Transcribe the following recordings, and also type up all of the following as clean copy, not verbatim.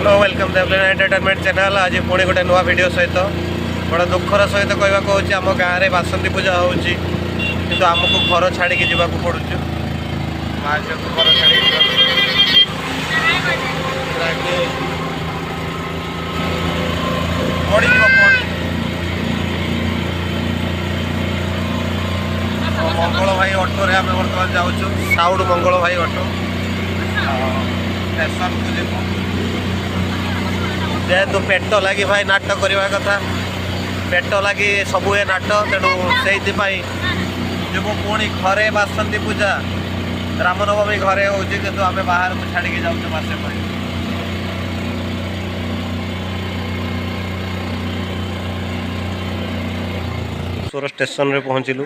Hello welcome Devlen entertainment channel. आज पुणी गोटे नुआ वीडियो सहित बड़ा दुखर सहित कहवाक हो आम गाँव में बासंती पूजा होची किंतु आमको घर छाड़ी जावाक पड़ुचु माँ झील को घर छाड़ी मंगल भाई ऑटो रे आम बर्तमान जाऊँ साउड मंगल भाई ऑटो स्टेशन को जीव जेहेतु पेट लगी भाई नाट करवा कथा पेट लगी सबू नाट तेणु से जीव पुणी घरे बासंती पूजा रामनवमी घरे हो कि आम बाहर को छाड़ी जाऊँ मसे सोर स्टेशन रे पहुँचलु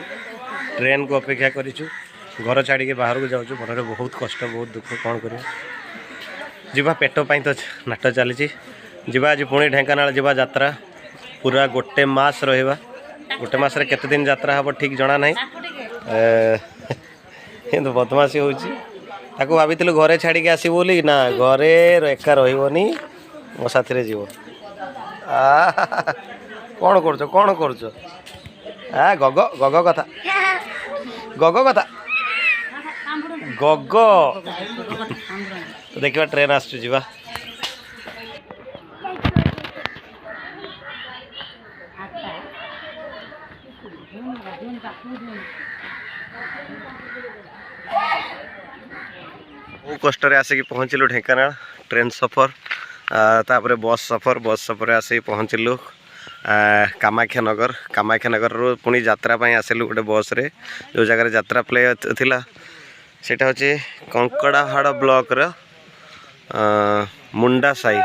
ट्रेन को अपेक्षा करूँ घर छाड़ी बाहर को जाऊँ मन में बहुत कष्ट बहुत दुख कौन कर जीवा पेट पाई तो नाट चली जीवा आज पुणी ढेंकानाल जीवा यात्रा पूरा गोटे मास रहा गोटे मस केते दिन यात्रा हम ठीक जना ना किंतु बदमाशी होती भाभी घरे छाड़ी आसबू बोली ना घरे एका रही मो साथी जीव कौन कर गग गग कथा गग कथा गग देखा ट्रेन आसवा बहुत कष्ट आसिक पहुँचलु ढेंकानाल ट्रेन सफर तापर बस सफर आसिक पहुँचलु कामाख्यानगर रू पुणी यात्रा आसिलु गोटे बस रे जो जगह यात्रा प्ले थिला सेटा होची कंकड़ाहाड़ ब्लॉक रो मुंडा साई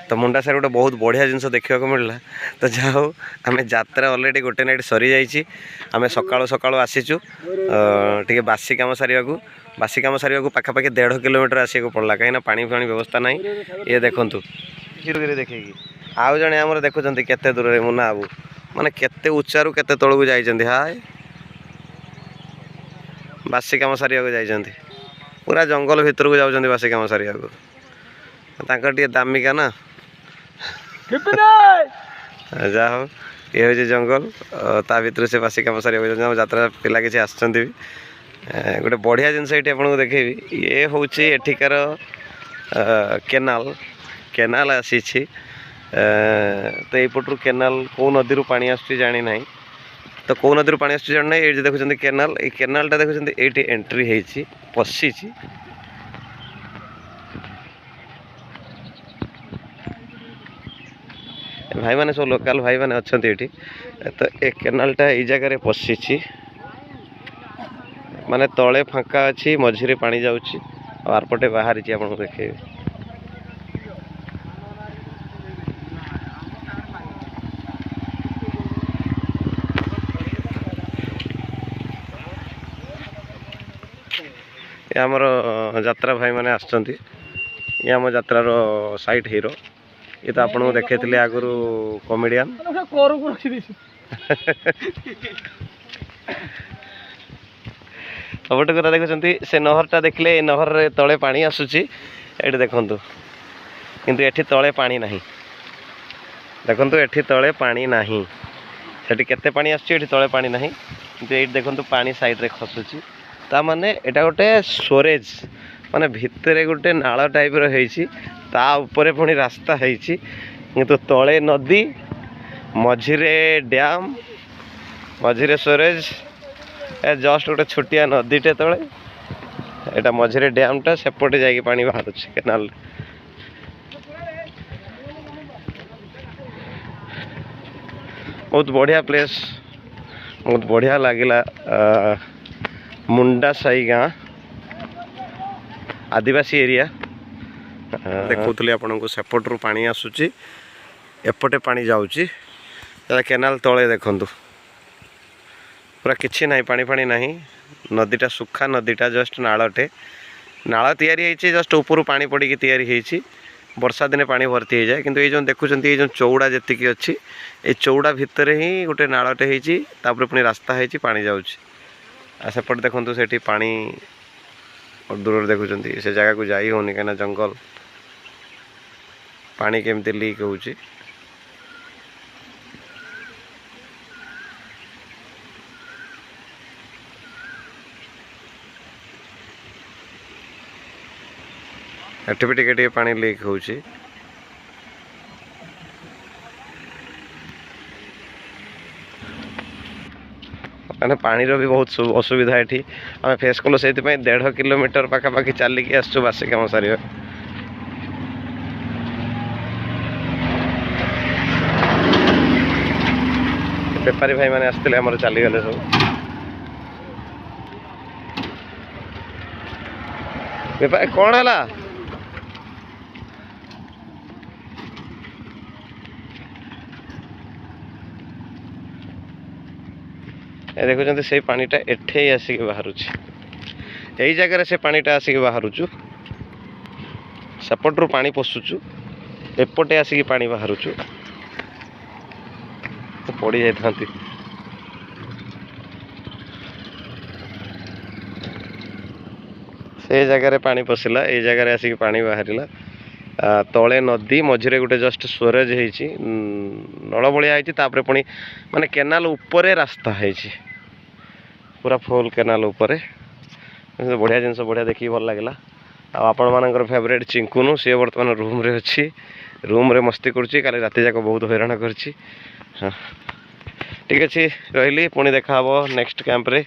तो मुंडा साई गोटे बहुत बढ़िया जिनस देखा मिलला तो जाओ आम यात्रा ऑलरेडी गोटे नाइट सरी जाइए आम सकाळु सकाळु आसीचु टिके बासी काम सारे पाखापाखि 1.5 किलोमीटर आसिक पड़ला कहीं पानी फाणी व्यवस्था ना ये देखु हिरगिरी देखे आउ जड़े आम देखुं केते दूर में मुना बाबू माने केते उच्चारू केते तलू जाइछन्ति हाय बासी काम सारे जाइछन्ति पूरा जंगल भितर को जाउछन्ति बासी काम सारे तांकर टिके दामिका ना जा हो ये हूँ जंगल ता भर से बासी काम सारे यात्रा पिला किसी आसुँच गोटे बढ़िया जिनस ये आपको देखेबी ये हूँ एठिकार केनाल आसी तो यपटू केनाल कौ नदी पानी आसुची जानी ना तो कौ नदी पानी आसुची जानी ना ये देखुं केनाल ये केनालटा देखुं ये एंट्री होती पशि भाई मैंने सब लोकल भाई मैंने अच्छा ये तो ये केनालटा ये जगह पशि माने तले फांका अच्छी मझीरे पानी जाऊँगी आरपटे बाहरी आपको देखे आमर यात्रा भाई मैंने आसुँच ये आम यात्रार साइट हीरो ये तो आपको देखते आगुरी कमेडियन सबटे कथा देखुं से नहरटा देखले ये नहर रे तले पानी आसूची ये देखु किंतु एठी तले पानी नहीं देखु एठी तले पानी नहीं सेठी केते पानी आसूची एठी तले पानी नहीं किंतु ये देखु पानी साइड रे खसुची ता माने एटा गोटे स्टोरेज माने भितरे गोटे नाला टाइप रही ता ऊपर पुणी रास्ता है किंतु तले नदी मझिरे डैम मझिरे स्टोरेज जस्ट गोटे छोटिया नदीटे तले एटा मझिरे डैमटा सेपटे जाके पानी बाहर केनाल बहुत बढ़िया प्लेस बहुत बढ़िया लगिला मुंडा साई गाँ आदिवासी एरिया देखुली आपको सेपटू पानी आसूची एपटे पानी जाऊँगी केनाल तले देखु पूरा किसी ना पानी फाणी ना नदीटा सुखा नदीटा जस्ट नालटे नाल तैयारी जस्ट ऊपर पानी पड़ी तैयारी वर्षा दिने पानी भर्ती हो जाए किंतु ये जो देखुं ये जो चौड़ा जी अच्छी ये चौड़ा भितर ही गोटे नालटे होपर पुणी रास्ता है पानी जाऊँगी सेपटे देखु से पानी दूर देखुं से जगह को जाई होनी कहीं जंगल पानी केमती लीक होउची। एठी भी टिके पानी लीक होउची। मैंने पानी भी बहुत असुविधा ये आम फेस कलु से 1.5 किलोमीटर पाखापाखि चलिकी आसचु बासी कम सारे। बेपारी भाई मैंने आसते आम चलीगले सब बेपारी कौन है देखुं से पानीटा एठे आसिक बाहर यही जगह से पानीटा आसिक बाहर सेपटू पानी पशुचु एपटे आसिक पानी बाहर पड़ जाता से जगह पानी पशिला ये जगह आसिक पानी बाहर तले नदी मझे गोटे जस्ट स्टोरेज होती नल भाया होती पुणी माने केनाल उपरे रास्ता है पूरा फुल केनाल उपरे बढ़िया जिनस बढ़िया देखिए भल लगे आपण मानकर फेवरेट चिंकुनु सी बर्तमान रूम रे अच्छी रूम रे मस्ती करुच्ची काली राति जाक बहुत हैरान करछि। हाँ ठीक अच्छे रही पुणी देखा नेक्स्ट कैंप रे।